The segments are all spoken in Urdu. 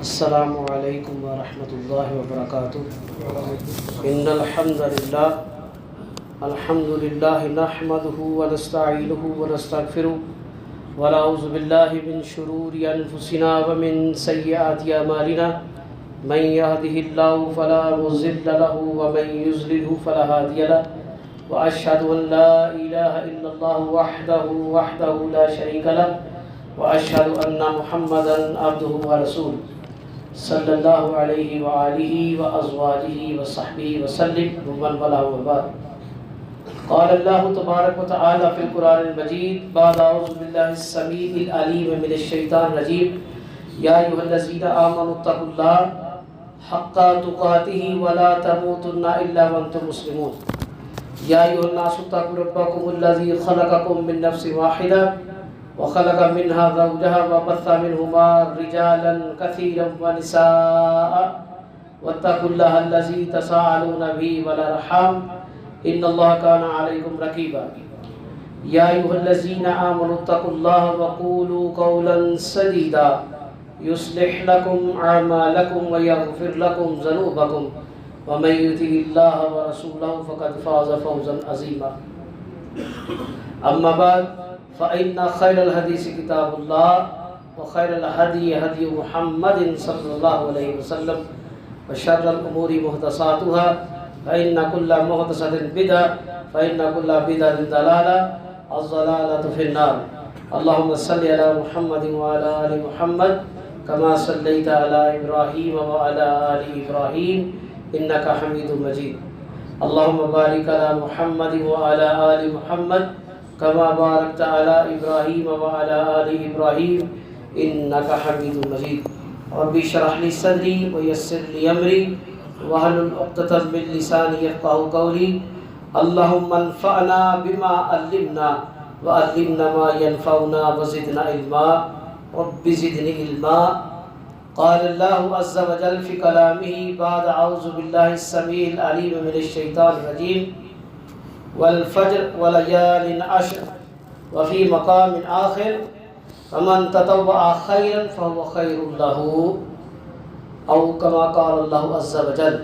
السلام علیکم ورحمۃ اللہ وبرکاتہ۔ ان الحمد للہ نحمده ونستعینه ونستغفره ونعوذ باللہ من شرور انفسنا ومن سیئات اعمالنا من يهده الله فلا مضل له ومن يضلل فلا هادي له واشهد ان لا اله الا الله وحده لا شريك له واشهد ان محمدا عبده ورسوله صلی اللہ علیہ وآلہ وازواجہ وصحبہ وسلم ومن والاه وبعد۔ قال اللہ تبارک وتعالی فی القرآن المجید بعد اعوذ باللہ السمیع العلیم من الشیطان الرجیم یا ایھا الذین آمنوا اتقوا اللہ حق تقاتہ ولا تموتن الا وانتم مسلمون۔ یا ایھا الناس اتقوا ربکم الذی خلقکم من نفس واحدہ وخلق منها زوجها وبث منهما رجالا كثيرا ونساء واتقوا الله الذي تساءلون به والارحام ان الله كان عليكم رقيبا۔ يا ايها الذين امنوا اتقوا الله وقولوا قولا سديدا يصلح لكم اعمالكم ويغفر لكم ذنوبكم ومن يطع الله ورسوله فقد فاز فوزا عظيما۔ اما بعد فإن خير الحديث كتاب الله وخير الهدي هدي محمد صلى الله عليه وسلم وشر الأمور محدثاتها فإن كل محدثة بدعة فإن كل بدعة ضلالة الضلالة في النار۔ اللهم صل على محمد وعلى آل محمد كما صليت على إبراهيم وعلى آل إبراهيم إنك حميد مجيد۔ اللهم بارك على محمد وعلى آل محمد كما باركت على إبراهيم وعلى آل إبراهيم إنك حميد مجيد۔ رب اشرح لي صدري ويسر لي أمري واحلل عقدة من لساني يفقهوا قولي۔ اللهم انفعنا بما علمنا وعلمنا ما ينفعنا وزدنا علما رب زدني علما۔ قال الله عز وجل في كلامه بعد أعوذ بالله السميع العليم من الشيطان الرجيم والفجر وليال عشر وفي مقام آخر فمن تطوع خيرا فهو خير له او كما قال الله عز وجل۔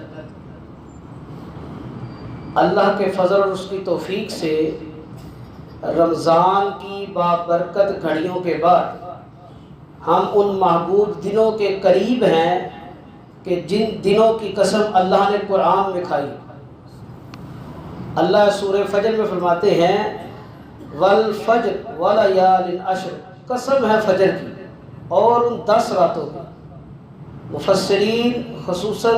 اللہ کے فضل اور اس کی توفیق سے رمضان کی بابرکت گھڑیوں کے بعد ہم ان محبوب دنوں کے قریب ہیں کہ جن دنوں کی قسم اللہ نے قرآن میں کھائی۔ اللہ سورہ فجر میں فرماتے ہیں والفجر ولیال عشر، قسم ہے فجر کی اور ان 10 راتوں کی۔ مفسرین خصوصاً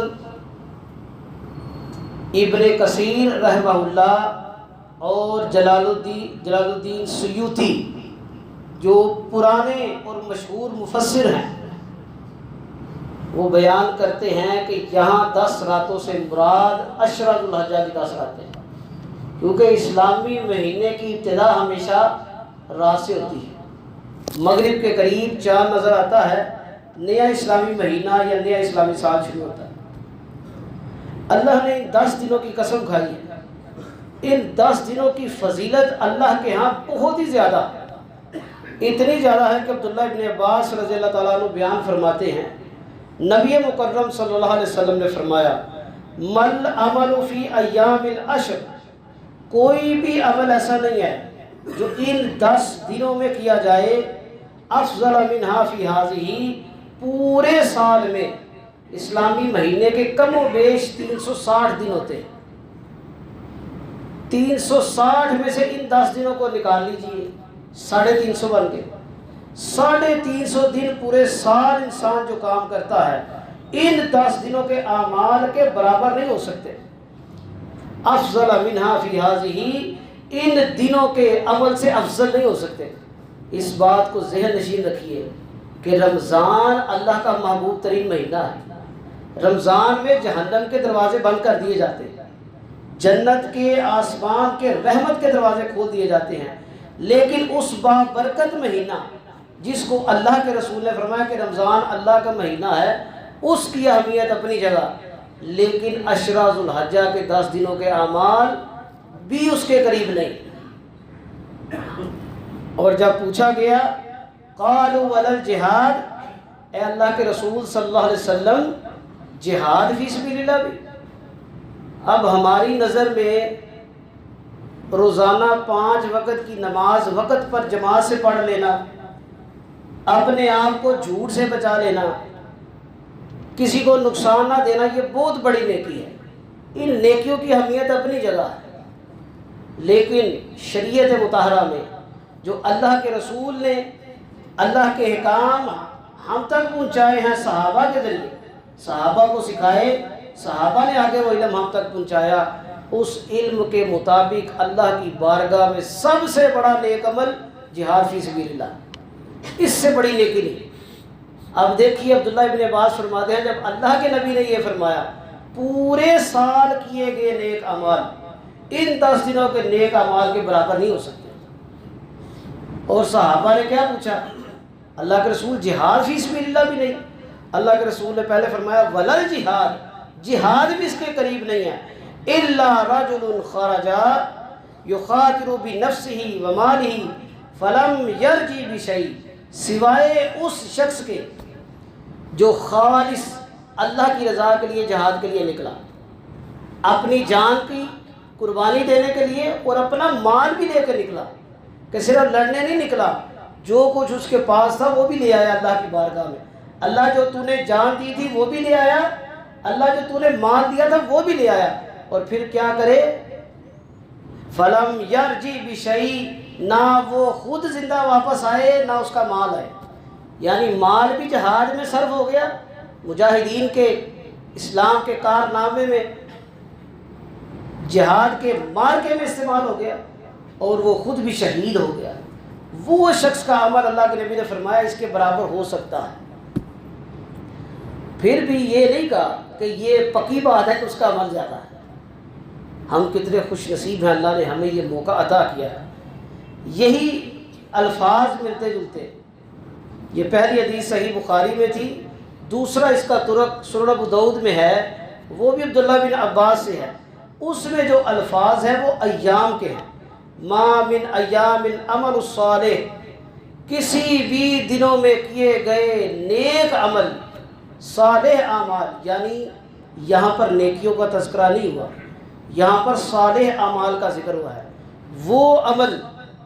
ابن کثیر رحمہ اللہ اور جلال الدین سیوطی جو پرانے اور مشہور مفسر ہیں وہ بیان کرتے ہیں کہ یہاں 10 راتوں سے مراد عشرہ ذو الحجہ کی 10 راتیں ہیں، کیونکہ اسلامی مہینے کی ابتدا ہمیشہ رات سے ہوتی ہے۔ مغرب کے قریب چاند نظر آتا ہے، نیا اسلامی مہینہ یا نیا اسلامی سال شروع ہوتا ہے۔ اللہ نے ان 10 دنوں کی قسم کھائی ہے۔ ان 10 دنوں کی فضیلت اللہ کے ہاں بہت ہی زیادہ ہے، اتنی زیادہ ہے کہ عبداللہ ابن عباس رضی اللہ تعالیٰ عنہ بیان فرماتے ہیں نبی مکرم صلی اللہ علیہ وسلم نے فرمایا مل عمل فی ایام العشر، کوئی بھی عمل ایسا نہیں ہے جو ان 10 دنوں میں کیا جائے افضل منہا فی ہذہ، پورے سال میں اسلامی مہینے کے کم و بیش 360 دن ہوتے ہیں، 360 میں سے ان 10 دنوں کو نکال لیجئے، 350 بن گئے۔ 350 دن پورے سال انسان جو کام کرتا ہے ان 10 دنوں کے اعمال کے برابر نہیں ہو سکتے۔ افضل منہا فی ہذہ، ان دنوں کے عمل سے افضل نہیں ہو سکتے۔ اس بات کو ذہن نشین رکھیے کہ رمضان اللہ کا محبوب ترین مہینہ ہے۔ رمضان میں جہنم کے دروازے بند کر دیے جاتے ہیں، جنت کے آسمان کے رحمت کے دروازے کھول دیے جاتے ہیں، لیکن اس بابرکت مہینہ جس کو اللہ کے رسول نے فرمایا کہ رمضان اللہ کا مہینہ ہے، اس کی اہمیت اپنی جگہ، لیکن عشرہ ذو الحجہ کے 10 دنوں کے اعمال بھی اس کے قریب نہیں۔ اور جب پوچھا گیا قالوا ولا الجہاد، اے اللہ کے رسول صلی اللہ علیہ وسلم جہاد فی سبیل اللہ بھی؟ اب ہماری نظر میں روزانہ 5 وقت کی نماز وقت پر جماعت سے پڑھ لینا، اپنے آپ کو جھوٹ سے بچا لینا، کسی کو نقصان نہ دینا، یہ بہت بڑی نیکی ہے۔ ان نیکیوں کی اہمیت اپنی جگہ ہے، لیکن شریعت مطہرہ میں جو اللہ کے رسول نے اللہ کے احکام ہم تک پہنچائے ہیں صحابہ کے ذریعے، صحابہ کو سکھائے، صحابہ نے آگے وہ علم ہم تک پہنچایا، اس علم کے مطابق اللہ کی بارگاہ میں سب سے بڑا نیک عمل جہاد فی سبیل اللہ، اس سے بڑی نیکی نہیں۔ اب دیکھیے عبداللہ ابن عباس فرماتے ہیں جب اللہ کے نبی نے یہ فرمایا پورے سال کیے گئے نیک اعمال ان 10 دنوں کے نیک اعمال کے برابر نہیں ہو سکتے۔ اور صحابہ نے کیا پوچھا؟ اللہ کے رسول جہاد فی سبیل اللہ بھی نہیں؟ اللہ کے رسول نے پہلے فرمایا ولل جہاد، جہاد بھی اس کے قریب نہیں ہے، الا رجل خرج یخاطر بنفسہ ومالہ فلم یرجع بشیء، سوائے اس شخص کے جو خالص اللہ کی رضا کے لیے جہاد کے لیے نکلا، اپنی جان کی قربانی دینے کے لیے اور اپنا مال بھی لے کر نکلا، کہ صرف لڑنے نہیں نکلا، جو کچھ اس کے پاس تھا وہ بھی لے آیا اللہ کی بارگاہ میں۔ اللہ جو تو نے جان دی تھی وہ بھی لے آیا، اللہ جو تو نے مال دیا تھا وہ بھی لے آیا، اور پھر کیا کرے؟ فلم یرجع بشیء، نہ وہ خود زندہ واپس آئے نہ اس کا مال آئے، یعنی مال بھی جہاد میں صرف ہو گیا، مجاہدین کے اسلام کے کارنامے میں جہاد کے مارکے میں استعمال ہو گیا، اور وہ خود بھی شہید ہو گیا۔ وہ شخص کا عمل اللہ کے نبی نے فرمایا اس کے برابر ہو سکتا ہے۔ پھر بھی یہ نہیں کہا کہ یہ پکی بات ہے کہ اس کا عمل زیادہ ہے۔ ہم کتنے خوش نصیب ہیں، اللہ نے ہمیں یہ موقع عطا کیا ہے۔ یہی الفاظ ملتے جلتے، یہ پہلی حدیث صحیح بخاری میں تھی، دوسرا اس کا طرق سنن ابو داؤد میں ہے، وہ بھی عبداللہ بن عباس سے ہے۔ اس میں جو الفاظ ہیں وہ ایام کے ہیں، ما من ایام العمل الصالح، کسی بھی دنوں میں کیے گئے نیک عمل، صالح اعمال، یعنی یہاں پر نیکیوں کا تذکرہ نہیں ہوا، یہاں پر صالح اعمال کا ذکر ہوا ہے۔ وہ عمل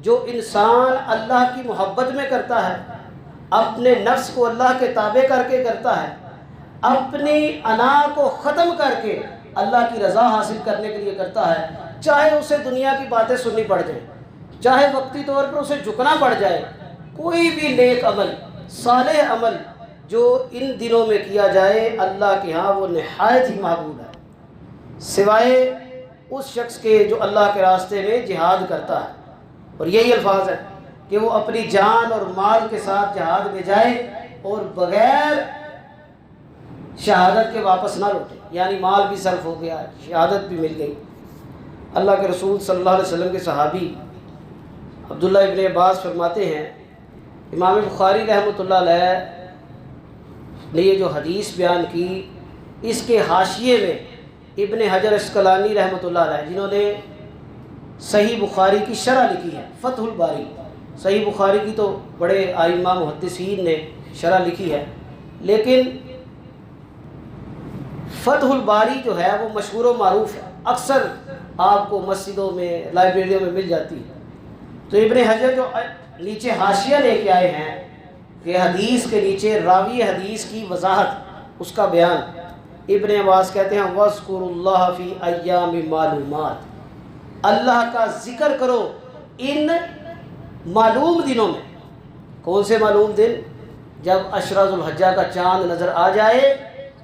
جو انسان اللہ کی محبت میں کرتا ہے، اپنے نفس کو اللہ کے تابع کر کے کرتا ہے، اپنی انا کو ختم کر کے اللہ کی رضا حاصل کرنے کے لیے کرتا ہے، چاہے اسے دنیا کی باتیں سننی پڑ جائیں، چاہے وقتی طور پر اسے جھکنا پڑ جائے، کوئی بھی نیک عمل، صالح عمل جو ان دنوں میں کیا جائے اللہ کے ہاں وہ نہایت ہی محبوب ہے، سوائے اس شخص کے جو اللہ کے راستے میں جہاد کرتا ہے۔ اور یہی الفاظ ہے کہ وہ اپنی جان اور مال کے ساتھ جہاد میں جائے اور بغیر شہادت کے واپس نہ لوٹے، یعنی مال بھی صرف ہو گیا، شہادت بھی مل گئی۔ اللہ کے رسول صلی اللہ علیہ وسلم کے صحابی عبداللہ ابن عباس فرماتے ہیں، امام بخاری رحمۃ اللہ علیہ نے یہ جو حدیث بیان کی، اس کے حاشیے میں ابن حجر اسقلانی رحمۃ اللہ علیہ، جنہوں نے صحیح بخاری کی شرح لکھی ہے، فتح الباری، صحیح بخاری کی تو بڑے ائمہ محدثین نے شرح لکھی ہے، لیکن فتح الباری جو ہے وہ مشہور و معروف ہے، اکثر آپ کو مسجدوں میں، لائبریریوں میں مل جاتی ہے۔ تو ابن حجر جو نیچے حاشیہ لے کے آئے ہیں کہ حدیث کے نیچے راوی حدیث کی وضاحت، اس کا بیان، ابن عباس کہتے ہیں وَاذْكُرُوا اللَّهَ فِي أَيَّامِ مَعْلُومَاتٍ، اللہ کا ذکر کرو ان معلوم دنوں میں۔ کون سے معلوم دن؟ جب عشرہ ذو الحجہ کا چاند نظر آ جائے،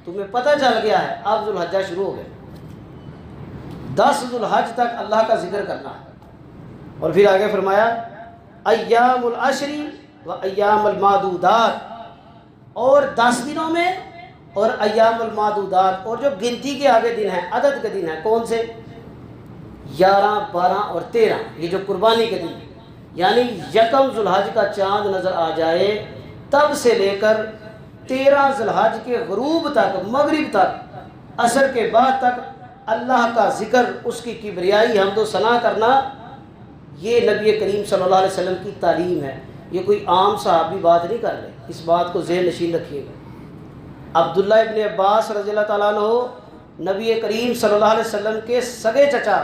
تمہیں پتہ چل گیا ہے اب ذو الحجہ شروع ہو گئے، 10 ذو الحج تک اللہ کا ذکر کرنا ہے۔ اور پھر آگے فرمایا ایام العشر و ایام المعدودات، اور 10 دنوں میں اور ایام المعدودات، اور جو گنتی کے آگے دن ہیں، عدد کے دن ہیں، کون سے؟ 11، 12 اور 13، یہ جو قربانی کے دن، یعنی یکم ذو الحج کا چاند نظر آ جائے تب سے لے کر 13 ذو الحج کے غروب تک، مغرب تک، عصر کے بعد تک اللہ کا ذکر، اس کی کبریائی حمد و ثنا کرنا، یہ نبی کریم صلی اللہ علیہ وسلم کی تعلیم ہے یہ کوئی عام صحابی بات نہیں کر رہے، اس بات کو ذہن نشین رکھیے گا۔ عبداللہ ابن عباس رضی اللہ تعالیٰ عنہ نبی کریم صلی اللہ علیہ وسلم کے سگے چچا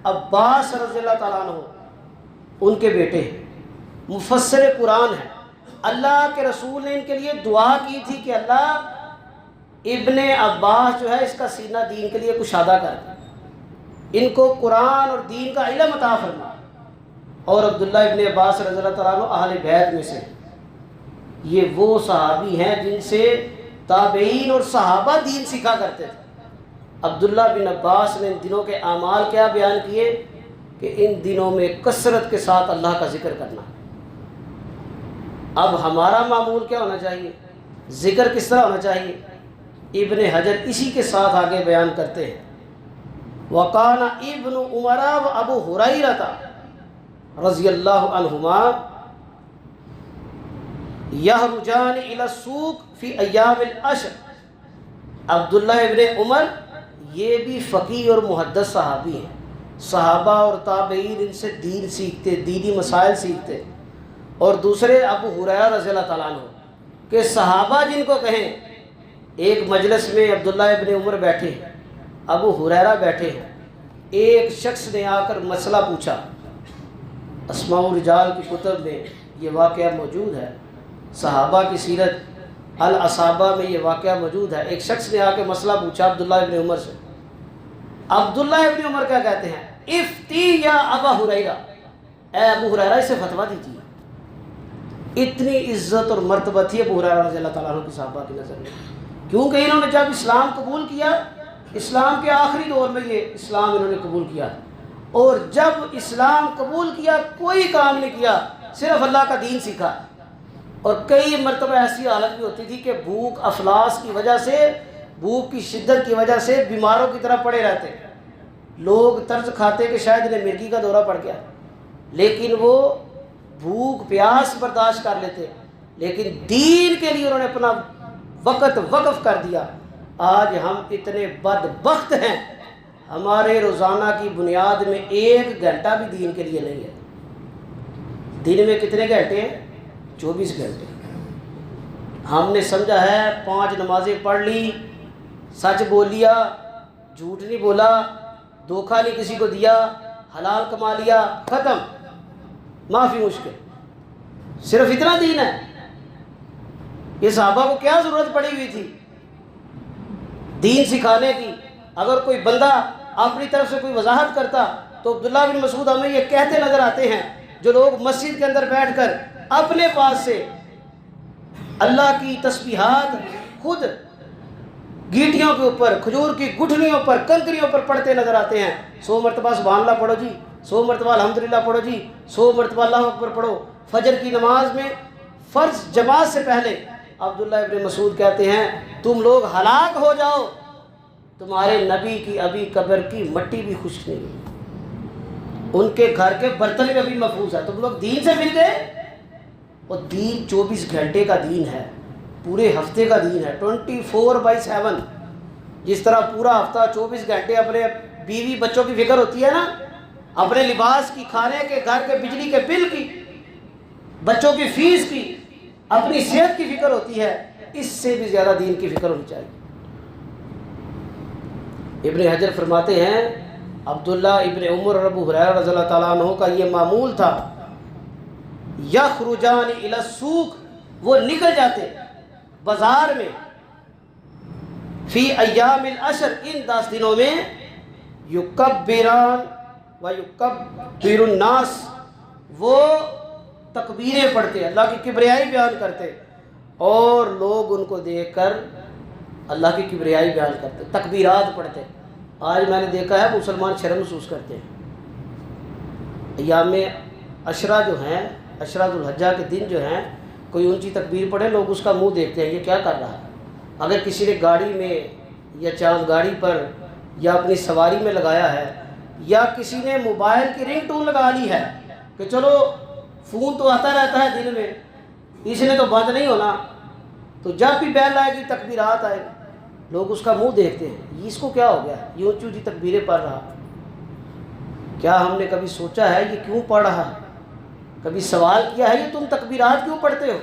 عباس رضی اللہ تعالیٰ عنہ ان کے بیٹے ہیں، مفسر قرآن ہیں۔ اللہ کے رسول نے ان کے لیے دعا کی تھی کہ اللہ ابن عباس جو ہے اس کا سینہ دین کے لیے کشادہ کر دے، ان کو قرآن اور دین کا علم عطا فرما۔ اور عبداللہ ابن عباس رضی اللہ تعالیٰ عنہ اہل بیت میں سے، یہ وہ صحابی ہیں جن سے تابعین اور صحابہ دین سیکھا کرتے تھے۔ عبداللہ بن عباس نے ان دنوں کے اعمال کیا بیان کیے کہ ان دنوں میں کثرت کے ساتھ اللہ کا ذکر کرنا۔ اب ہمارا معمول کیا ہونا چاہیے، ذکر کس طرح ہونا چاہیے؟ ابن حجر اسی کے ساتھ آگے بیان کرتے ہیں، وَقَانَ ابن عمر وابو ہریرہ رضی اللہ عنہما یخرجان الی السوق فی ایام العشر۔ عبداللہ ابن عمر یہ بھی فقیہ اور محدث صحابی ہیں، صحابہ اور تابعین ان سے دین سیکھتے، دینی مسائل سیکھتے۔ اور دوسرے ابو ہریرہ رضی اللہ تعالیٰ عنہ کہ صحابہ جن کو کہیں، ایک مجلس میں عبداللہ ابن عمر بیٹھے ہیں، ابو ہریرہ بیٹھے ہیں، ایک شخص نے آ کر مسئلہ پوچھا۔ اسماء الرجال کی کتب میں یہ واقعہ موجود ہے، صحابہ کی سیرت الاصابہ میں یہ واقعہ موجود ہے۔ ایک شخص نے آ کے مسئلہ پوچھا عبداللہ ابن عمر سے۔ عبداللہ ابن عمر کیا کہتے ہیں؟ افتی یا ابا ہریرہ، اے ابو ہریرہ اسے فتویٰ دیجیے۔ اتنی عزت اور مرتبہ تھی ابو ہریرہ رضی اللہ تعالیٰ عنہ کی صحابہ کی نظر میں، کیونکہ انہوں نے جب اسلام قبول کیا، اسلام کے آخری دور میں یہ اسلام انہوں نے قبول کیا، اور جب اسلام قبول کیا کوئی کام نہیں کیا، صرف اللہ کا دین سیکھا۔ اور کئی مرتبہ ایسی حالت بھی ہوتی تھی کہ بھوک افلاس کی وجہ سے، بھوک کی شدت کی وجہ سے بیماروں کی طرح پڑے رہتے، لوگ طرز کھاتے کہ شاید انہیں مرگی کا دورہ پڑ گیا، لیکن وہ بھوک پیاس برداشت کر لیتے، لیکن دین کے لیے انہوں نے اپنا وقت وقف کر دیا۔ آج ہم اتنے بدبخت ہیں، ہمارے روزانہ کی بنیاد میں 1 گھنٹہ بھی دین کے لیے نہیں ہے۔ دن میں کتنے گھنٹے ہیں؟ 24 گھنٹے۔ ہم نے سمجھا ہے 5 نمازیں پڑھ لی، سچ بول لیا، جھوٹ نہیں بولا، دھوکہ نہیں کسی کو دیا، حلال کما لیا، ختم، معافی مشکل، صرف اتنا دین ہے۔ یہ صحابہ کو کیا ضرورت پڑی ہوئی تھی دین سکھانے کی؟ اگر کوئی بندہ اپنی طرف سے کوئی وضاحت کرتا تو عبداللہ بن مسعود ہمیں یہ کہتے نظر آتے ہیں، جو لوگ مسجد کے اندر بیٹھ کر اپنے پاس سے اللہ کی تسبیحات خود گیٹیوں کے اوپر، کھجور کی گٹھلیوں پر، کنکریوں پر پڑھتے نظر آتے ہیں۔ 100 مرتبہ سبحان اللہ پڑھو جی، 100 مرتبہ الحمدللہ پڑھو جی، 100 مرتبہ اللہ اکبر پڑھو۔ فجر کی نماز میں فرض جماعت سے پہلے عبداللہ ابن مسعود کہتے ہیں تم لوگ ہلاک ہو جاؤ، تمہارے نبی کی ابھی قبر کی مٹی بھی خشک نہیں ہوئی، ان کے گھر کے برتن بھی ابھی محفوظ ہے، تم لوگ دین سے مل گئے۔ اور دین 24 گھنٹے کا دین ہے، پورے ہفتے کا دین ہے، 24/7۔ جس طرح پورا ہفتہ 24 گھنٹے اپنے بیوی بچوں کی فکر ہوتی ہے نا، اپنے لباس کی، کھانے کے، گھر کے بجلی کے بل کی، بچوں کی فیس کی، اپنی صحت کی فکر ہوتی ہے، اس سے بھی زیادہ دین کی فکر ہونی چاہیے۔ ابن حجر فرماتے ہیں عبداللہ ابن عمر اور ابو ہریرہ رضی اللہ تعالیٰ عنہ کا یہ معمول تھا، یخرجان الی السوق، وہ نکل جاتے بازار میں، فی ایام العشر، ان 10 دنوں میں، یکبران و یکبر الناس، وہ تکبیریں پڑھتے، اللہ کی کبریائی بیان کرتے، اور لوگ ان کو دیکھ کر اللہ کی کبریائی بیان کرتے، تکبیرات پڑھتے۔ آج میں نے دیکھا ہے مسلمان شرم محسوس کرتے ہیں۔ ایام عشرہ جو ہیں، عشرہ ذو الحجہ کے دن جو ہیں، کوئی اونچی تکبیر پڑھے، لوگ اس کا منہ دیکھتے ہیں یہ کیا کر رہا ہے۔ اگر کسی نے گاڑی میں یا چاند گاڑی پر یا اپنی سواری میں لگایا ہے، یا کسی نے موبائل کی رنگ ٹون لگا لی ہے کہ چلو فون تو آتا رہتا ہے دن میں، اس نے تو بند نہیں ہونا، تو جب بھی بیل آئے گی تکبیرات آئے گی، لوگ اس کا منہ دیکھتے ہیں، اس کو کیا ہو گیا، یہ اونچی اونچی تکبیریں پڑھ رہا۔ کیا ہم نے کبھی سوچا ہے یہ کیوں پڑھ رہا ہے؟ کبھی سوال کیا ہے یہ تم تکبیرات کیوں پڑھتے ہو؟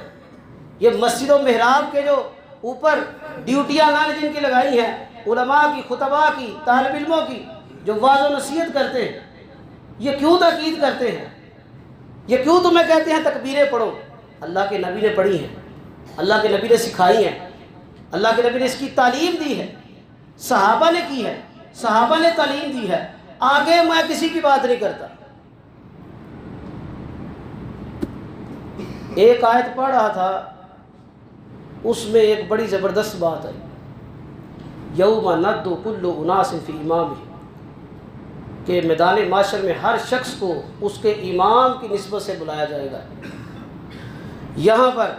یہ مسجد و محراب کے جو اوپر ڈیوٹیاں میں نے جن کی لگائی ہیں، علماء کی، خطباء کی، طالب علموں کی، جو واعظ و نصیحت کرتے ہیں، یہ کیوں تاکید کرتے ہیں؟ یہ کیوں تمہیں کہتے ہیں تکبیریں پڑھو؟ اللہ کے نبی نے پڑھی ہیں، اللہ کے نبی نے سکھائی ہیں، اللہ کے نبی نے اس کی تعلیم دی ہے، صحابہ نے کی ہے، صحابہ نے تعلیم دی ہے۔ آگے میں کسی کی بات نہیں کرتا۔ ایک آیت پڑھ رہا تھا، اس میں ایک بڑی زبردست بات ہے، یوم ندعو کل اناس فی امامہ، کہ میدان معاشر میں ہر شخص کو اس کے امام کی نسبت سے بلایا جائے گا۔ یہاں پر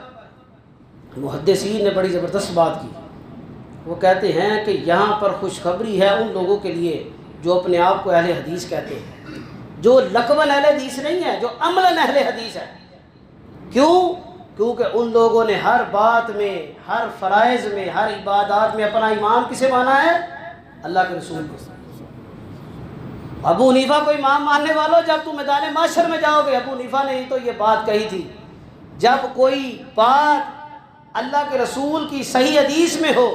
محدثین نے بڑی زبردست بات کی، وہ کہتے ہیں کہ یہاں پر خوشخبری ہے ان لوگوں کے لیے جو اپنے آپ کو اہل حدیث کہتے ہیں، جو لقباً اہل حدیث نہیں ہے، جو عملاً اہل حدیث ہے۔ کیوں؟ کیونکہ ان لوگوں نے ہر بات میں، ہر فرائض میں، ہر عبادات میں اپنا امام کسے مانا ہے؟ اللہ کے رسول کو۔ ابو حنیفہ کو امام ماننے والوں، جب تم میدان معاشر میں جاؤ گے، ابو حنیفہ نے تو یہ بات کہی تھی، جب کوئی بات اللہ کے رسول کی صحیح حدیث میں ہو،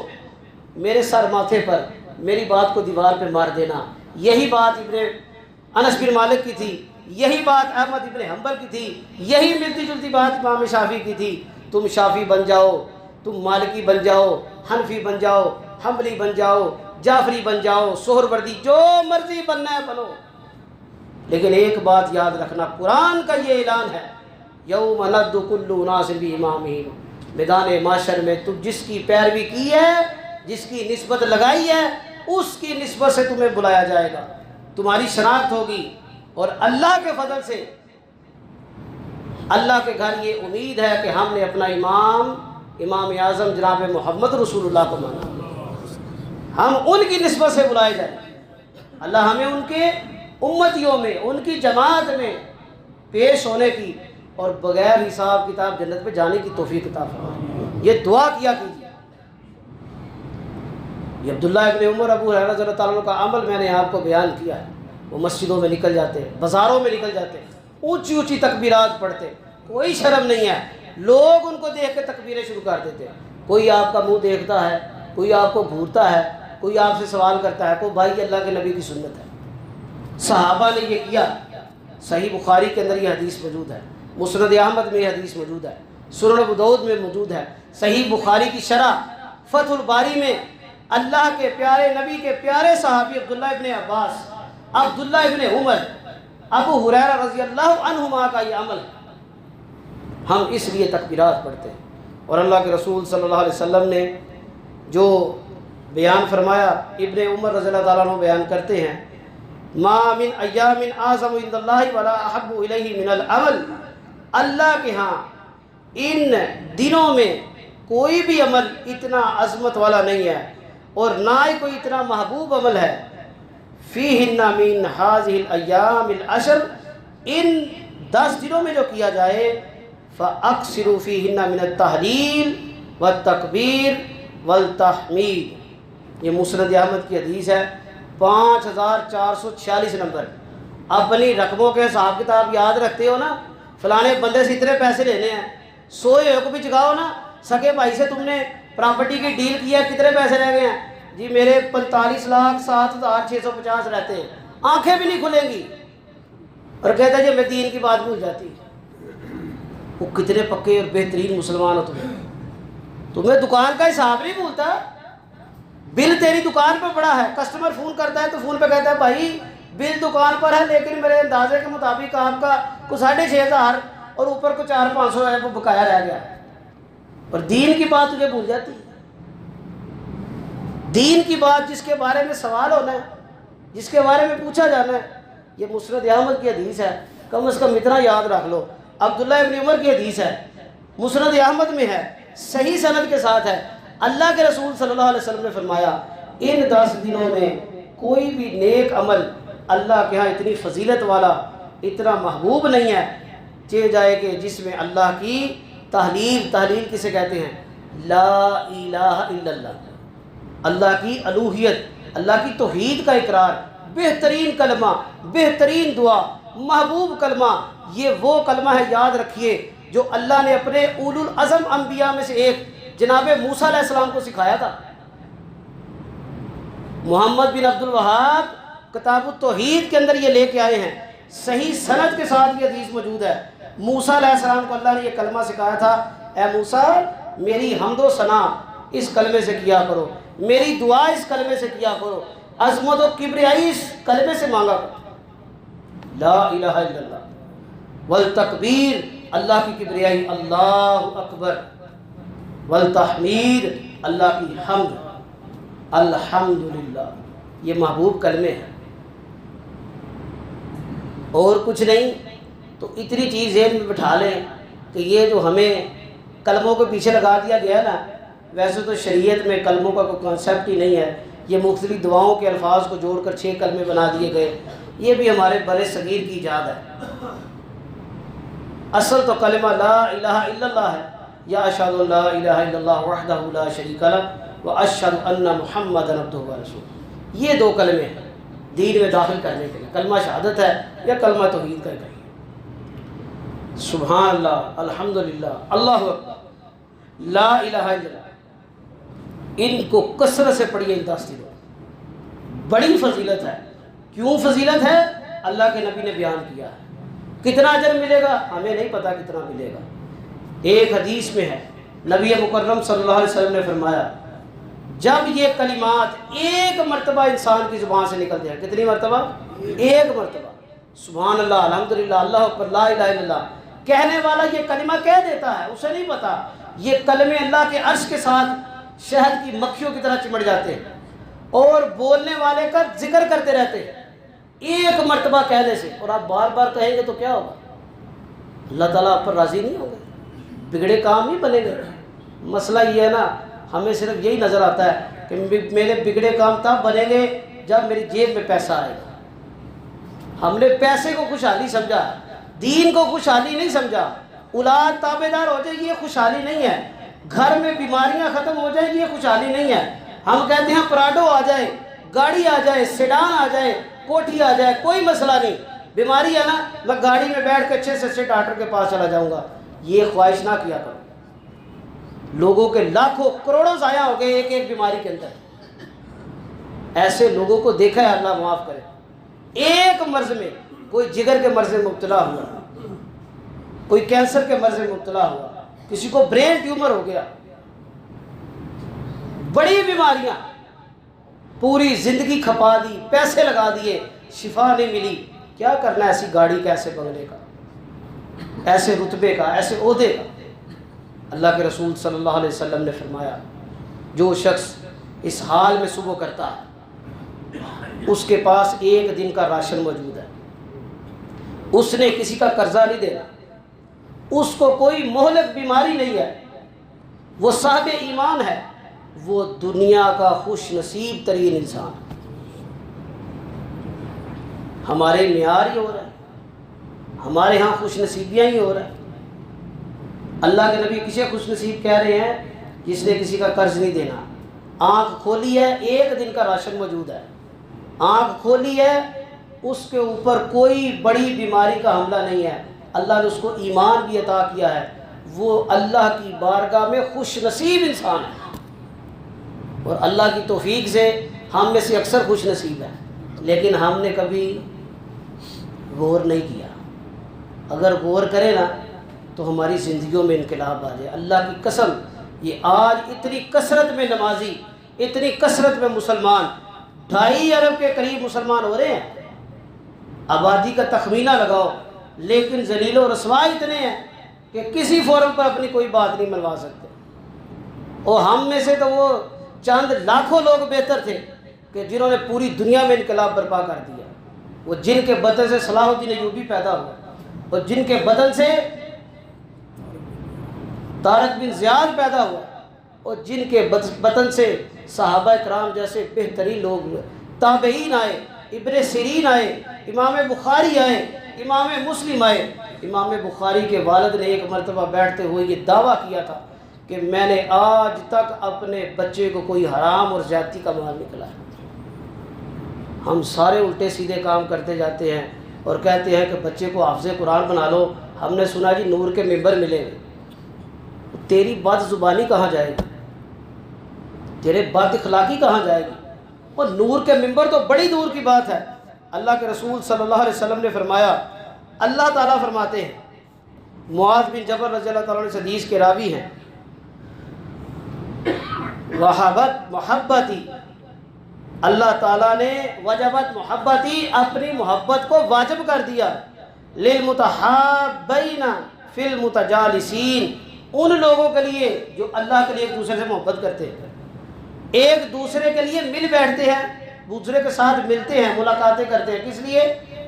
میرے سر ماتھے پر، میری بات کو دیوار پہ مار دینا۔ یہی بات ابن انس بن مالک کی تھی، یہی بات احمد ابن حنبل کی تھی، یہی ملتی جلتی بات امام شافعی کی تھی۔ تم شافعی بن جاؤ، تم مالکی بن جاؤ، حنفی بن جاؤ، حنبلی بن جاؤ، جعفری بن جاؤ، سہروردی، جو مرضی بننا ہے بنو، لیکن ایک بات یاد رکھنا، قرآن کا یہ اعلان ہے، یوم ندعو کل اناس بامامہم، میدان معاشر میں تم جس کی پیروی کی ہے، جس کی نسبت لگائی ہے، اس کی نسبت سے تمہیں بلایا جائے گا، تمہاری شناخت ہوگی۔ اور اللہ کے فضل سے اللہ کے گھر یہ امید ہے کہ ہم نے اپنا امام اعظم جناب محمد رسول اللہ کو مانا، ہم ان کی نسبت سے بلائے جائیں۔ اللہ ہمیں ان کے امتیوں میں، ان کی جماعت میں پیش ہونے کی اور بغیر حساب کتاب جنت پہ جانے کی توفیق عطا فرمائے، یہ دعا کیا کیجیے۔ یہ عبداللہ ابن عمر، ابو ہریرہ رضی اللہ تعالیٰ عنہ کا عمل میں نے آپ کو بیان کیا ہے۔ وہ مسجدوں میں نکل جاتے، بازاروں میں نکل جاتے، اونچی اونچی تکبیرات پڑھتے، کوئی شرم نہیں ہے، لوگ ان کو دیکھ کے تکبیریں شروع کر دیتے، کوئی آپ کا منہ دیکھتا ہے، کوئی آپ کو گھورتا ہے، کوئی آپ سے سوال کرتا ہے، کوئی بھائی اللہ کے نبی کی سنت ہے۔ صحابہ نے یہ کیا۔ صحیح بخاری کے اندر یہ حدیث موجود ہے، مسند احمد میں یہ حدیث موجود ہے، سنن ابو داؤد میں موجود ہے، صحیح بخاری کی شرح فتح الباری میں اللہ کے پیارے نبی کے پیارے صحابی عبداللہ ابن عباس، عبداللہ ابن عمر، ابو ہریرہ رضی اللہ عنہما کا یہ عمل ہے۔ ہم اس لیے تکبیرات پڑھتے ہیں، اور اللہ کے رسول صلی اللہ علیہ وسلم نے جو بیان فرمایا، ابن عمر رضی اللہ تعالیٰ عنہ بیان کرتے ہیں، ما من ایام اعظم عند اللہ ولا احب الیہ من العمل، اللہ کے ہاں ان دنوں میں کوئی بھی عمل اتنا عظمت والا نہیں ہے اور نہ ہی کوئی اتنا محبوب عمل ہے، فیہن من ہذہ الایام العشر، ان 10 دنوں میں جو کیا جائے، فاکثروا فیہن من التہلیل والتکبیر والتحمید۔ یہ مسند احمد کی حدیث ہے، 5446 نمبر۔ اپنی رقموں کے حساب کتاب یاد رکھتے ہو نا، فلانے بندے سے اتنے پیسے لینے ہیں، سوئے ہوئے کو بھی جگاؤ نا، سکے بھائی سے تم نے پراپرٹی کی ڈیل کیا، کتنے پیسے رہ گئے ہیں؟ جی میرے 45,07,650 رہتے ہیں، آنکھیں بھی نہیں کھلیں گی، اور کہتا ہے جی میں دین کی بات بھول جاتی۔ وہ کتنے پکے اور بہترین مسلمان ہو تمہیں دکان کا حساب نہیں بھولتا، بل تیری دکان پر پڑا ہے، کسٹمر فون کرتا ہے تو فون پہ کہتا ہے بھائی بل دکان پر ہے، لیکن میرے اندازے کے مطابق آپ کا کو 6,500 اور اوپر کو 400-500 ہے، وہ بقایا رہ گیا، اور دین کی بات تجھے بھول جاتی ہے۔ دین کی بات جس کے بارے میں سوال ہونا ہے، جس کے بارے میں پوچھا جانا ہے، یہ مسند احمد کی حدیث ہے، کم از کم اتنا یاد رکھ لو۔ عبداللہ ابن عمر کی حدیث ہے، مسند احمد میں ہے، صحیح سند کے ساتھ ہے، اللہ کے رسول صلی اللہ علیہ وسلم نے فرمایا ان 10 دنوں میں کوئی بھی نیک عمل اللہ کے ہاں اتنی فضیلت والا، اتنا محبوب نہیں ہے، چاہے جائے کہ جس میں اللہ کی تحلیل کسے کہتے ہیں؟ لا الہ الا اللہ، اللہ کی الوہیت، اللہ کی توحید کا اقرار، بہترین کلمہ، بہترین دعا، محبوب کلمہ، یہ وہ کلمہ ہے، یاد رکھیے، جو اللہ نے اپنے اولو العزم انبیاء میں سے ایک جناب موسیٰ علیہ السلام کو سکھایا تھا۔ محمد بن عبد الوہاب کتاب التوحید کے اندر یہ لے کے آئے ہیں، صحیح سند کے ساتھ یہ حدیث موجود ہے۔ موسیٰ علیہ السلام کو اللہ نے یہ کلمہ سکھایا تھا، اے موسیٰ میری حمد و ثنا اس کلمے سے کیا کرو، میری دعا اس کلمے سے کیا کرو، عظمت و کبریائی اس کلمے سے مانگا کرو، لا الہ الا اللہ، والتکبیر اللہ کی کبریائی، اللہ اکبر، والتحمید اللہ کی حمد، الحمدللہ۔ یہ محبوب کلمے ہیں اور کچھ نہیں۔ تو اتنی چیز ذہن میں بٹھا لیں کہ یہ جو ہمیں کلموں کے پیچھے لگا دیا گیا ہے نا، ویسے تو شریعت میں کلموں کا کوئی کانسیپٹ ہی نہیں ہے، یہ مختلف دعاؤں کے الفاظ کو جوڑ کر 6 کلمے بنا دیے گئے، یہ بھی ہمارے بر صغیر کی ایجاد ہے۔ اصل تو کلمہ لا الہ الا اللہ ہے، یا اشہد ان لا الہ الا اللہ وحدہ لا شریک لہ واشہد ان محمدا عبدہ ورسولہ، یہ 2 کلمے ہیں دین میں داخل کرنے کے لیے، کلمہ شہادت ہے یا کلمہ توحید کا کہیں۔ سبحان اللہ، الحمدللہ، اللہ اکبر، لا الہ الا اللہ، ان کو کثرت سے پڑھیے، ان 10 دنوں بڑی فضیلت ہے۔ کیوں فضیلت ہے؟ اللہ کے نبی نے بیان کیا ہے۔ کتنا اجر ملے گا ہمیں نہیں پتا کتنا ملے گا۔ ایک حدیث میں ہے، نبی مکرم صلی اللہ علیہ وسلم نے فرمایا جب یہ کلمات ایک مرتبہ انسان کی زبان سے نکل جائے، کتنی مرتبہ؟ ایک مرتبہ، سبحان اللہ، الحمدللہ، اللہ اکبر، لا الہ الا اللہ، کہنے والا یہ کلمہ کہہ دیتا ہے، اسے نہیں پتا یہ کلمے اللہ کے عرش کے ساتھ شہد کی مکھیوں کی طرح چمٹ جاتے ہیں اور بولنے والے کا ذکر کرتے رہتے ہیں ایک مرتبہ کہنے سے۔ اور آپ بار بار کہیں گے تو کیا ہوگا؟ اللہ تعالیٰ آپ پر راضی نہیں ہوگا، بگڑے کام نہیں بنے گے۔ مسئلہ یہ ہے نا، ہمیں صرف یہی نظر آتا ہے کہ میرے بگڑے کام تب بنیں گے جب میری جیب میں پیسہ آئے گا۔ ہم نے پیسے کو خوشحالی سمجھا، دین کو خوشحالی نہیں سمجھا۔ اولاد تابع دار ہو جائے گی، یہ خوشحالی نہیں ہے۔ گھر میں بیماریاں ختم ہو جائیں گی، یہ خوشحالی نہیں ہے۔ ہم کہتے ہیں پراڈو آ جائے، گاڑی آ جائے، سیڈان آ جائے، کوٹھی آ جائے، کوئی مسئلہ نہیں، بیماری ہے نا، میں گاڑی میں بیٹھ کے اچھے سے ڈاکٹر کے پاس چلا جاؤں گا، یہ خواہش نہ کیا کرو۔ لوگوں کے لاکھوں کروڑوں ضائع ہو گئے ایک ایک بیماری کے اندر۔ ایسے لوگوں کو دیکھا ہے، اللہ معاف کرے، ایک مرض میں، کوئی جگر کے مرض میں مبتلا ہوا، کوئی کینسر کے مرض میں مبتلا ہوا، کسی کو برین ٹیومر ہو گیا، بڑی بیماریاں، پوری زندگی کھپا دی، پیسے لگا دیے، شفا نہیں ملی۔ کیا کرنا ایسی گاڑی کا، ایسے بنگلے کا، ایسے رتبے کا، ایسے عہدے کا؟ اللہ کے رسول صلی اللہ علیہ وسلم نے فرمایا جو شخص اس حال میں صبح کرتا ہے اس کے پاس ایک دن کا راشن موجود ہے، اس نے کسی کا قرضہ نہیں دینا، اس کو کوئی مہلک بیماری نہیں ہے، وہ صاحب ایمان ہے، وہ دنیا کا خوش نصیب ترین انسان ہے۔ ہمارے معیار ہی ہو رہا ہے، ہمارے ہاں خوش نصیبیاں ہی ہو رہا ہے۔ اللہ کے نبی کسے خوش نصیب کہہ رہے ہیں؟ جس نے کسی کا قرض نہیں دینا، آنکھ کھولی ہے، ایک دن کا راشن موجود ہے، آنکھ کھولی ہے، اس کے اوپر کوئی بڑی بیماری کا حملہ نہیں ہے، اللہ نے اس کو ایمان بھی عطا کیا ہے، وہ اللہ کی بارگاہ میں خوش نصیب انسان ہے۔ اور اللہ کی توفیق سے ہم میں سے اکثر خوش نصیب ہیں، لیکن ہم نے کبھی غور نہیں کیا۔ اگر غور کرے نا تو ہماری زندگیوں میں انقلاب آ جائے۔ اللہ کی قسم، یہ آج اتنی کثرت میں نمازی، اتنی کثرت میں مسلمان، 2.5 ارب کے قریب مسلمان ہو رہے ہیں، آبادی کا تخمینہ لگاؤ، لیکن ذلیل و رسوا اتنے ہیں کہ کسی فورم پر اپنی کوئی بات نہیں منوا سکتے۔ اور ہم میں سے تو وہ چند لاکھوں لوگ بہتر تھے کہ جنہوں نے پوری دنیا میں انقلاب برپا کر دیا، وہ جن کے بدن سے صلاح الدین ایوبی پیدا ہوا، اور جن کے بدن سے طارق بن زیاد پیدا ہوا، اور جن کے بدن سے صحابہ کرام جیسے بہترین لوگ ہوئے، تابعین آئے، ابن سیرین آئے، امام بخاری آئے، امام مسلم آئے۔ امام بخاری کے والد نے ایک مرتبہ بیٹھتے ہوئے یہ دعویٰ کیا تھا کہ میں نے آج تک اپنے بچے کو کوئی حرام اور زیادتی کا مال نہیں کھلایا۔ ہم سارے الٹے سیدھے کام کرتے جاتے ہیں، اور کہتے ہیں کہ بچے کو حافظ قرآن بنا لو، ہم نے سنا جی نور کے ممبر ملیں گے۔ تیری بد زبانی کہاں جائے گی؟ تیرے بد اخلاقی کہاں جائے گی؟ اور نور کے ممبر تو بڑی دور کی بات ہے۔ اللہ کے رسول صلی اللہ علیہ وسلم نے فرمایا، اللہ تعالیٰ فرماتے ہیں، معاذ بن جبل رضی اللہ تعالیٰ عنہ حدیث کے راوی ہیں، وہبت محبتی، اللہ تعالیٰ نے وجبت محبتی، اپنی محبت کو واجب کر دیا، للمتحابین فی المتجالسین، ان لوگوں کے لیے جو اللہ کے لیے ایک دوسرے سے محبت کرتے ہیں، ایک دوسرے کے لیے مل بیٹھتے ہیں، دوسرے کے ساتھ ملتے ہیں، ملاقاتیں کرتے ہیں، کس لیے؟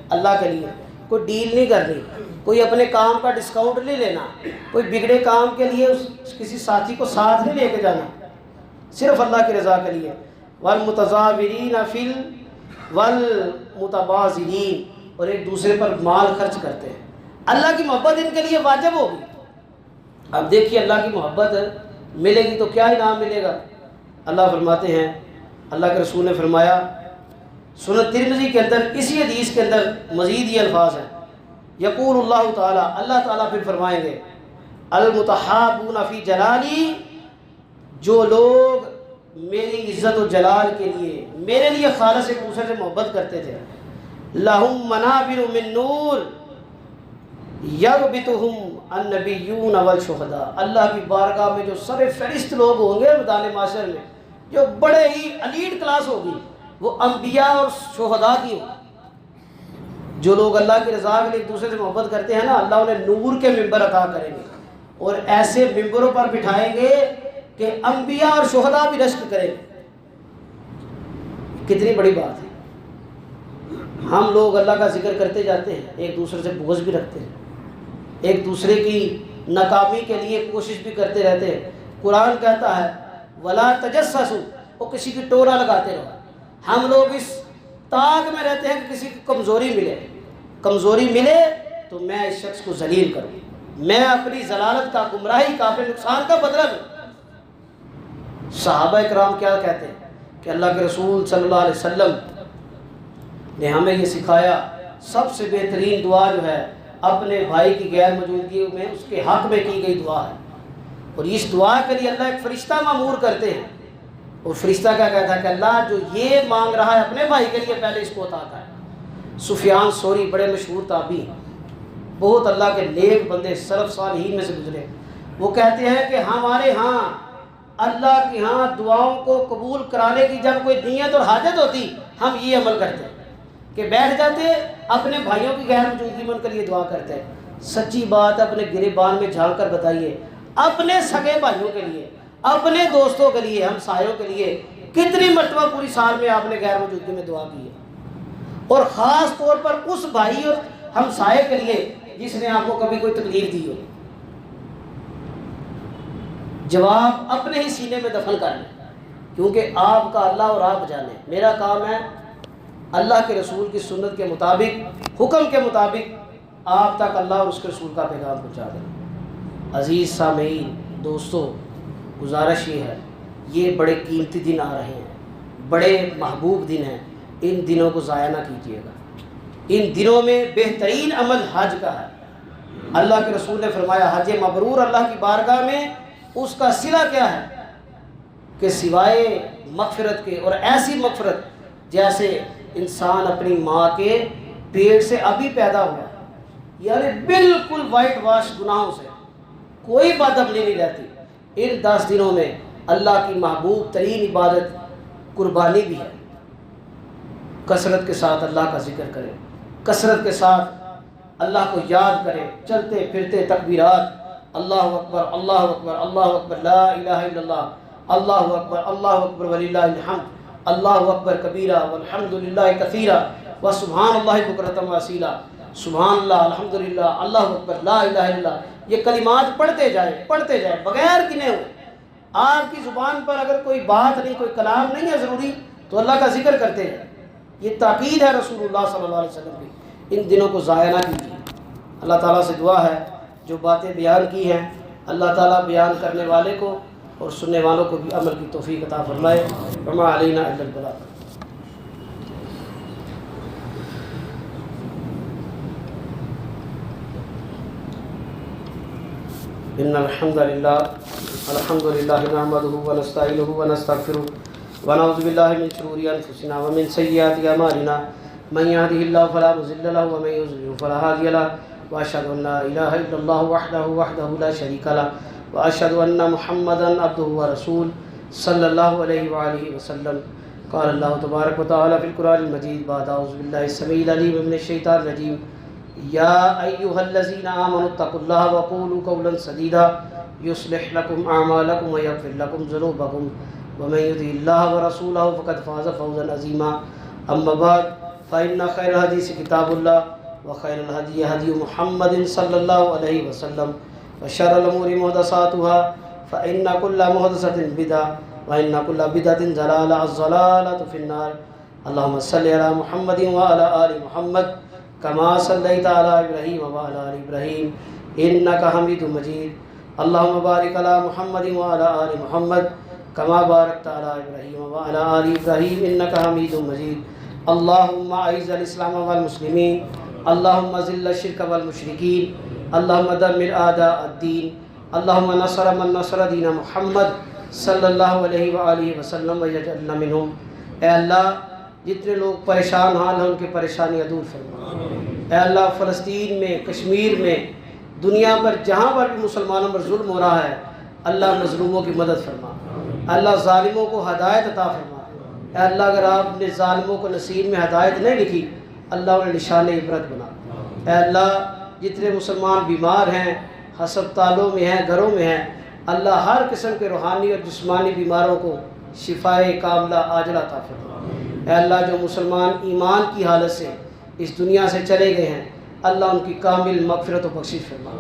اللہ کے لیے۔ کوئی ڈیل نہیں کرنی، کوئی اپنے کام کا ڈسکاؤنٹ نہیں لینا، کوئی بگڑے کام کے لیے کسی ساتھی کو ساتھ نہیں لے کے جانا، صرف اللہ کی رضا کے لیے۔ والمتظاہرین فی والمتباذلین، اور ایک دوسرے پر مال خرچ کرتے ہیں۔ اللہ کی محبت ان کے لیے واجب ہوگی۔ اب دیکھیے اللہ کی محبت ملے گی تو کیا انعام ملے گا؟ اللہ فرماتے ہیں، اللہ کے رسول نے فرمایا، سنن ترمذی کے اندر اسی حدیث کے اندر مزید یہ الفاظ ہیں، یقول اللہ تعالیٰ، اللہ تعالیٰ پھر فرمائیں گے، المتحابون فی جلالی، جو لوگ میری عزت و جلال کے لیے، میرے لیے خالص ایک دوسرے سے محبت کرتے تھے، لہم منابر من نور یغبطہم النبیون والشہداء، اللہ کی بارگاہ میں جو سر فہرست لوگ ہوں گے میدان محشر میں، جو بڑے ہی الیٹ کلاس ہوگی، وہ انبیاء اور شہداء کی ہوگی۔ جو لوگ اللہ کی رضا کے لیے ایک دوسرے سے محبت کرتے ہیں نا، اللہ انہیں نور کے ممبر عطا کریں گے، اور ایسے ممبروں پر بٹھائیں گے کہ انبیاء اور شہداء بھی رشک کریں گے۔ کتنی بڑی بات ہے۔ ہم لوگ اللہ کا ذکر کرتے جاتے ہیں، ایک دوسرے سے بغض بھی رکھتے ہیں، ایک دوسرے کی ناکامی کے لیے کوشش بھی کرتے رہتے ہیں۔ قرآن کہتا ہے وَلَا تَجَسَّسُوا، وہ کسی کی ٹورا لگاتے رہو۔ ہم لوگ اس تاک میں رہتے ہیں کہ کسی کی کمزوری ملے تو میں اس شخص کو ذلیل کروں، میں اپنی ضلالت کا، گمراہی کا، اپنے نقصان کا بدلہ لوں۔ صحابہ اکرام کیا کہتے ہیں کہ اللہ کے رسول صلی اللہ علیہ وسلم نے ہمیں یہ سکھایا، سب سے بہترین دعا جو ہے اپنے بھائی کی غیر موجودگی میں اس کے حق میں کی گئی دعا ہے، اور اس دعا کے لیے اللہ ایک فرشتہ مامور کرتے ہیں، اور فرشتہ کیا کہتا ہے کہ اللہ جو یہ مانگ رہا ہے اپنے بھائی کے لیے پہلے اس کو عطا کر۔ سفیان ثوری بڑے مشہور تابعی، بہت اللہ کے نیک بندے، سلف صالحین میں سے گزرے، وہ کہتے ہیں کہ ہمارے ہاں اللہ کے ہاں دعاؤں کو قبول کرانے کی جب کوئی نیت اور حاجت ہوتی، ہم یہ عمل کرتے کہ بیٹھ جاتے، اپنے بھائیوں کی غیر موجودگی میں ان کے لیے دعا کرتے ہیں۔ سچی بات اپنے گریبان میں جھانک کر بتائیے، اپنے سگے بھائیوں کے لیے، اپنے دوستوں کے لیے، ہمسایوں کے لیے کتنی مرتبہ پوری سال میں آپ نے غیر موجودگی میں دعا کی ہے، اور خاص طور پر اس بھائی اور ہمسائے کے لیے جس نے آپ کو کبھی کوئی تکلیف دی ہو؟ جواب اپنے ہی سینے میں دفن کر لیں، کیونکہ آپ کا اللہ اور آپ جانے، میرا کام ہے اللہ کے رسول کی سنت کے مطابق، حکم کے مطابق آپ تک اللہ اور اس کے رسول کا پیغام پہنچا دیں۔ عزیز سامعین، دوستو، گزارش یہ ہے، یہ بڑے قیمتی دن آ رہے ہیں، بڑے محبوب دن ہیں، ان دنوں کو ضائع نہ کیجیے گا۔ ان دنوں میں بہترین عمل حج کا ہے۔ اللہ کے رسول نے فرمایا حج مبرور اللہ کی بارگاہ میں اس کا صلہ کیا ہے کہ سوائے مغفرت کے، اور ایسی مغفرت جیسے انسان اپنی ماں کے پیٹ سے ابھی پیدا ہوا، یعنی بالکل وائٹ واش گناہوں سے، کوئی بدعملی نہیں رہتی۔ ان 10 دنوں میں اللہ کی محبوب ترین عبادت قربانی بھی ہے۔ کثرت کے ساتھ اللہ کا ذکر کریں، کثرت کے ساتھ اللہ کو یاد کریں، چلتے پھرتے تکبیرات، اللہ اکبر اللہ اکبر اللہ اکبر لا الہ الا اللہ، اللہ اکبر وللہ الحمد، اللہ اکبر کبیرہ والحمدللہ کثیرہ وسبحان اللہ بکرۃ واصیلا، سبحان اللہ الحمدللہ اللہ اکبر لا الہ الا اللہ۔ یہ کلمات پڑھتے جائیں بغیر گنے ہوئے۔ آپ کی زبان پر اگر کوئی بات نہیں، کوئی کلام نہیں ہے ضروری، تو اللہ کا ذکر کرتے ہیں۔ یہ تاکید ہے رسول اللہ صلی اللہ علیہ وسلم کی، ان دنوں کو ضائع نہ کیجیے۔ اللہ تعالیٰ سے دعا ہے جو باتیں بیان کی ہیں، اللہ تعالیٰ بیان کرنے والے کو اور سننے والوں کو بھی عمل کی توفیق عطا فرمائے۔ وما علینا الا البلاغ۔ إن الحمد لله نحمده ونستعينه ونستغفره ونعوذ بالله من شرور أنفسنا ومن سيئات أعمالنا من يهده الله فلا مضل له ومن يضلل فلا هادي له وأشهد أن لا إله إلا الله وحده لا شريك له وأشهد أن محمدا عبده ورسوله صلى الله عليه وآله وسلم. قال الله تبارك وتعالى في القرآن المجيد بعد أعوذ بالله السميع العليم من الشيطان الرجيم يا أيها الذين آمنوا اتقوا الله وقولوا قولا سديدا يصلح لكم أعمالكم ويغفر لكم ذنوبكم ومن يطع الله ورسوله فقد فاز فوزا عظيما. أما بعد فإن خير الحديث كتاب الله وخير الهدي هدي محمد صلى الله عليه وسلم وشر الأمور محدثاتها فإن كل محدثة بدعة وإن كل بدعة ضلالة الضلالة في النار. اللهم صل على محمد وعلى آل محمد كما صليت على إبراهيم وعلى آل إبراهيم إنك حميد مجيد. اللهم بارك على محمد وعلى آل محمد كما باركت على إبراهيم وعلى آل إبراهيم إنك حميد مجيد. اللهم أعز الإسلام والمسلمين اللهم ذل الشرك والمشركين اللهم دمر أعداء الدين اللهم نصر من نصر دین محمد صلی اللہ علیہ وآلہ وسلم وجعلنا منہم. اے اللہ جتنے لوگ پریشان حال ہیں ان کی پریشانیاں دور فرما. اے اللہ فلسطین میں، کشمیر میں، دنیا پر جہاں پر بھی مسلمانوں پر ظلم ہو رہا ہے اللہ مظلوموں کی مدد فرما. اللہ ظالموں کو ہدایت عطا فرما. اے اللہ اگر آپ نے ظالموں کو نصیب میں ہدایت نہیں لکھی اللہ انہیں نشان عبرت بنا. اے اللہ جتنے مسلمان بیمار ہیں، ہسپتالوں میں ہیں، گھروں میں ہیں، اللہ ہر قسم کے روحانی اور جسمانی بیماروں کو شفائے کاملہ عاجلہ عطا فرما. اے اللہ جو مسلمان ایمان کی حالت سے اس دنیا سے چلے گئے ہیں اللہ ان کی کامل مغفرت و بخشش فرما.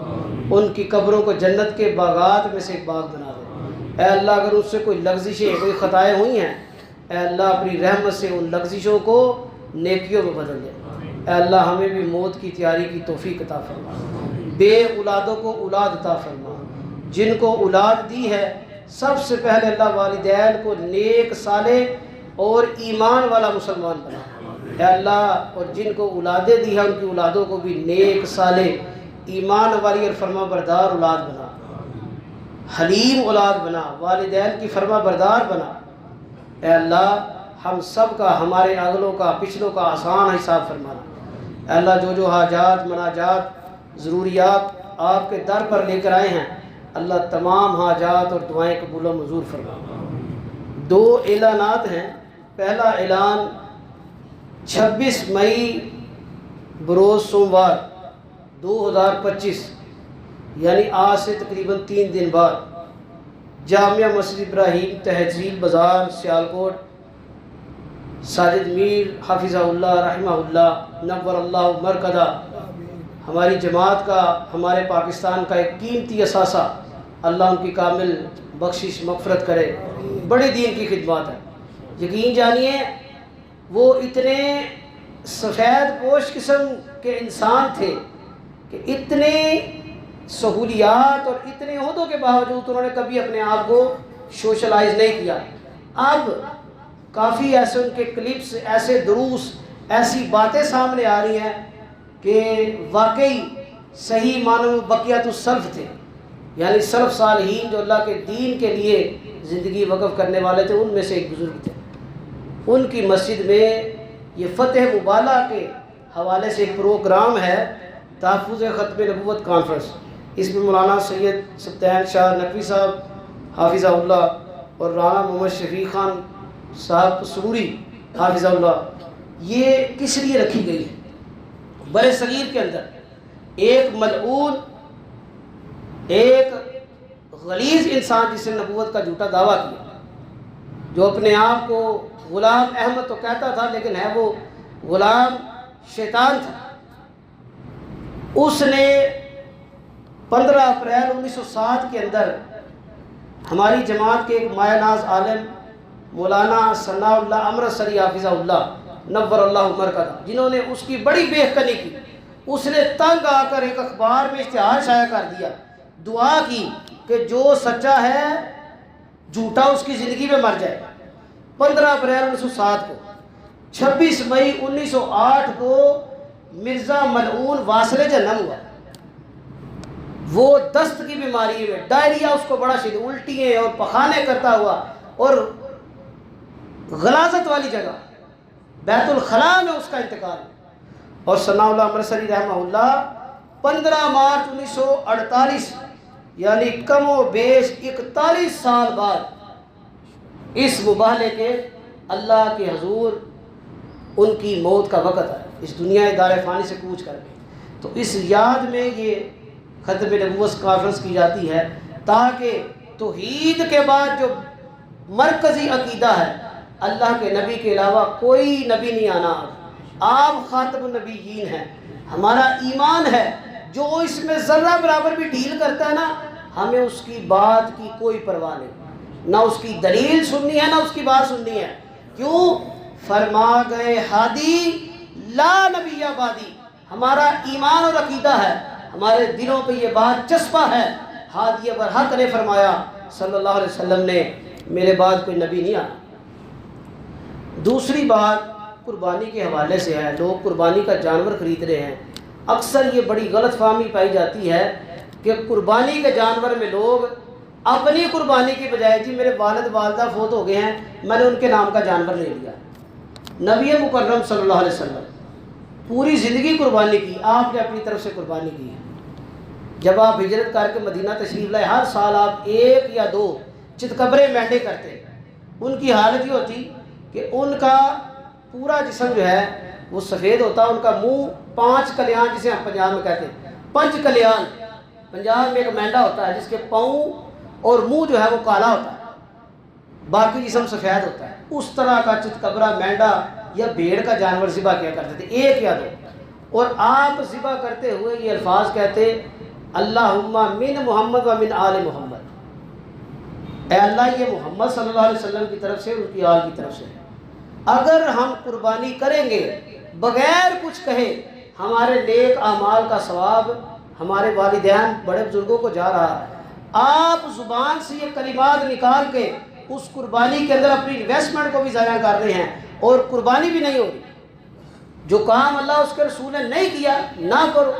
ان کی قبروں کو جنت کے باغات میں سے ایک باغ بنا دے. اے اللہ اگر اس سے کوئی لغزشیں، کوئی خطائیں ہوئی ہیں اے اللہ اپنی رحمت سے ان لغزشوں کو نیکیوں میں بدل دے. اے اللہ ہمیں بھی موت کی تیاری کی توفیق عطا فرما. بے اولادوں کو اولاد عطا فرما. جن کو اولاد دی ہے سب سے پہلے اللہ والدین کو نیک صالح اور ایمان والا مسلمان بنا. اے اللہ اور جن کو اولادیں دی ہیں ان کی اولادوں کو بھی نیک صالح ایمان والی اور فرما بردار اولاد بنا، حلیم اولاد بنا، والدین کی فرما بردار بنا. اے اللہ ہم سب کا، ہمارے اگلوں کا پچھلوں کا آسان حساب فرمانا. اے اللہ جو جو حاجات مناجات ضروریات آپ کے در پر لے کر آئے ہیں اللہ تمام حاجات اور دعائیں قبول و منظور فرما. 2 اعلانات ہیں. پہلا اعلان 26 مئی بروز سوموار 2025 یعنی آج سے تقریباً 3 دن بعد جامعہ مسجد ابراہیم تہذیب بازار سیالکوٹ ساجد میر حافظہ اللہ رحمہ اللہ نور اللہ مرکزہ ہماری جماعت کا، ہمارے پاکستان کا ایک قیمتی اثاثہ اللہ ان کی کامل بخشش مغفرت کرے. بڑی دین کی خدمات ہے. یقین جانیے وہ اتنے سفید پوش قسم کے انسان تھے کہ اتنے سہولیات اور اتنے عہدوں کے باوجود انہوں نے کبھی اپنے آپ کو سوشلائز نہیں کیا. اب کافی ایسے ان کے کلپس، ایسے دروس، ایسی باتیں سامنے آ رہی ہیں کہ واقعی صحیح معنوں میں بقیت السلف تھے، یعنی سلف صالحین جو اللہ کے دین کے لیے زندگی وقف کرنے والے تھے ان میں سے ایک بزرگ تھے. ان کی مسجد میں یہ فتح مبالغہ کے حوالے سے ایک پروگرام ہے تحفظ ختم نبوت کانفرنس. اس میں مولانا سید سبطین شاہ نقوی صاحب حافظہ اللہ اور رانا محمد شفیق خان صاحب سروری حافظہ اللہ یہ کس لیے رکھی گئی ہے؟ برِ صغیر کے اندر ایک ملعون، ایک غلیظ انسان جس نے نبوت کا جھوٹا دعویٰ کیا، جو اپنے آپ کو غلام احمد تو کہتا تھا لیکن ہے وہ غلام شیطان تھا. اس نے 15 اپریل 1907 کے اندر ہماری جماعت کے ایک مایہ ناز عالم مولانا ثناء اللہ امرتسری حافظہ اللہ نور اللہ مرکزہ جنہوں نے اس کی بڑی بےحکنی کی، اس نے تنگ آ کر ایک اخبار میں اشتہار شائع کر دیا، دعا کی کہ جو سچا ہے جھوٹا اس کی زندگی میں مر جائے. 15 اپریل 1907 کو 26 مئی 1908 کو مرزا ملعون واصل جہنم ہوا. وہ دست کی بیماری میں، ڈائریا اس کو بڑا شدید، الٹیاں اور پخانے کرتا ہوا، اور غلاظت والی جگہ بیت الخلاء میں اس کا انتقال۔ اور ثناء اللہ امرتسری رحمہ اللہ 15 مارچ 1948 یعنی کم و بیش 41 سال بعد اس مباہلے کے اللہ کے حضور ان کی موت کا وقت ہے، اس دنیا دار فانی سے کوچ کر کے۔ تو اس یاد میں یہ ختم نبوت کانفرنس کی جاتی ہے، تاکہ توحید کے بعد جو مرکزی عقیدہ ہے، اللہ کے نبی کے علاوہ کوئی نبی نہیں آنا، آپ خاتم النبیین ہیں، ہمارا ایمان ہے، جو اس میں ذرہ برابر بھی ڈھیل کرتا ہے نا، ہمیں اس کی بات کی کوئی پرواہ نہیں، نہ اس کی دلیل سننی ہے نہ اس کی بات سننی ہے۔ کیوں؟ فرما گئے ہادی لا نبی بعدی، ہمارا ایمان اور عقیدہ ہے، ہمارے دلوں پہ یہ بات چسپا ہے، ہادی برحق نے فرمایا صلی اللہ علیہ وسلم نے، میرے بعد کوئی نبی نہیں آنا۔ دوسری بات قربانی کے حوالے سے ہے، لوگ قربانی کا جانور خرید رہے ہیں، اکثر یہ بڑی غلط فہمی پائی جاتی ہے کہ قربانی کے جانور میں لوگ اپنی قربانی کی بجائے، جی میرے والد والدہ فوت ہو گئے ہیں، میں نے ان کے نام کا جانور لے لیا۔ نبی مکرم صلی اللہ علیہ وسلم پوری زندگی قربانی کی، آپ نے اپنی طرف سے قربانی کی ہے۔ جب آپ ہجرت کر کے مدینہ تشریف لائے، ہر سال آپ 1 یا 2 چتکبرے مینڈے کرتے، ان کی حالت یہ ہوتی کہ ان کا پورا جسم جو ہے وہ سفید ہوتا، ان کا منہ 5 کلیان جسے ہم پنجاب میں کہتے ہیں، 5 کلیان، پنجاب میں ایک مینڈا ہوتا ہے جس کے پاؤں اور منہ جو ہے وہ کالا ہوتا ہے، باقی جسم سفید ہوتا ہے، اس طرح کا چتکبرا مینڈا یا بھیڑ کا جانور ذبح کیا کرتے تھے، 1 یا 2، اور آپ ذبح کرتے ہوئے یہ الفاظ کہتے، اللہم من محمد و من آل محمد، اے اللہ یہ محمد صلی اللہ علیہ وسلم کی طرف سے، ان کی آل کی طرف سے۔ اگر ہم قربانی کریں گے بغیر کچھ کہے، ہمارے نیک اعمال کا ثواب ہمارے والدین بڑے بزرگوں کو جا رہا ہے، آپ زبان سے یہ کلمات نکال کے اس قربانی کے اندر اپنی انویسٹمنٹ کو بھی ضائع کر رہے ہیں، اور قربانی بھی نہیں ہو رہی۔ جو کام اللہ اس کے رسول نے نہیں کیا نہ کرو۔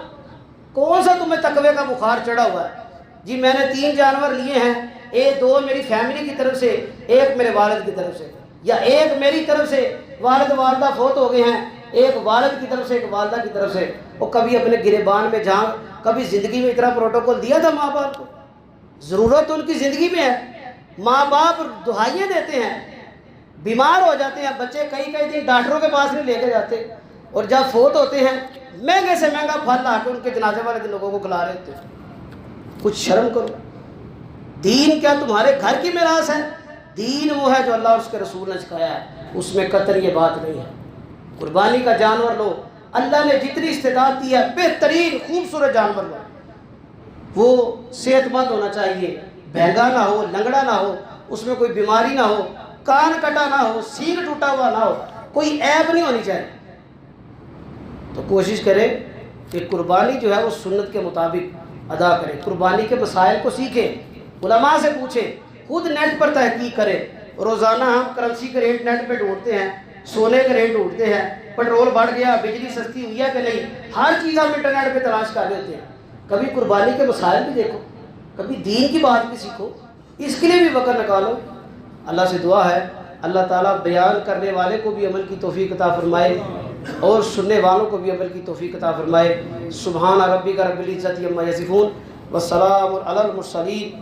کون سا تمہیں تقوی کا بخار چڑھا ہوا ہے؟ جی میں نے 3 جانور لیے ہیں، 2 میری فیملی کی طرف سے، 1 میرے والد کی طرف سے، یا 1 میری طرف سے، والد والدہ فوت ہو گئے ہیں، 1 والد کی طرف سے 1 والدہ کی طرف سے۔ وہ کبھی اپنے گریبان میں جھانک، کبھی زندگی میں اتنا پروٹوکول دیا تھا ماں باپ کو؟ ضرورت ان کی زندگی میں ہے، ماں باپ دہائیاں دیتے ہیں، بیمار ہو جاتے ہیں بچے، کئی دن ڈاکٹروں کے پاس نہیں لے کے جاتے، اور جب فوت ہوتے ہیں مہنگے سے مہنگا پھل لا کے ان کے جنازے والے دن لوگوں کو کھلا رہے ہوتے ہیں۔ کچھ شرم کرو۔ دین کیا تمہارے گھر کی میراث ہے؟ دین وہ ہے جو اللہ اور اس کے رسول نے سکھایا ہے، اس میں قطر یہ بات نہیں ہے۔ قربانی کا جانور لو، اللہ نے جتنی استطاعت دی ہے بہترین خوبصورت جانور لو، وہ صحت مند ہونا چاہیے، بہنگا نہ ہو، لنگڑا نہ ہو، اس میں کوئی بیماری نہ ہو، کان کٹا نہ ہو، سینگ ٹوٹا ہوا نہ ہو، کوئی عیب نہیں ہونی چاہیے۔ تو کوشش کریں کہ قربانی جو ہے وہ سنت کے مطابق ادا کریں، قربانی کے مسائل کو سیکھیں، علماء سے پوچھیں، خود نیٹ پر تحقیق کریں۔ روزانہ ہم کرنسی کے ریٹ نیٹ پہ ڈھونڈتے ہیں، سونے کے ریٹ ڈھونڈتے ہیں، پٹرول بڑھ گیا، بجلی سستی ہوئی ہے کہ نہیں، ہر چیز ہم انٹرنیٹ پہ تلاش کر رہے ہوتے ہیں۔ کبھی قربانی کے مسائل بھی دیکھو، کبھی دین کی بات بھی سیکھو، اس کے لیے بھی وقت نکالو۔ اللہ سے دعا ہے اللہ تعالیٰ بیان کرنے والے کو بھی عمل کی توفیق عطا فرمائے، اور سننے والوں کو بھی عمل کی توفیق عطا فرمائے۔ سبحان ربک رب العزت عما یصفون والسلام علی المرسلین۔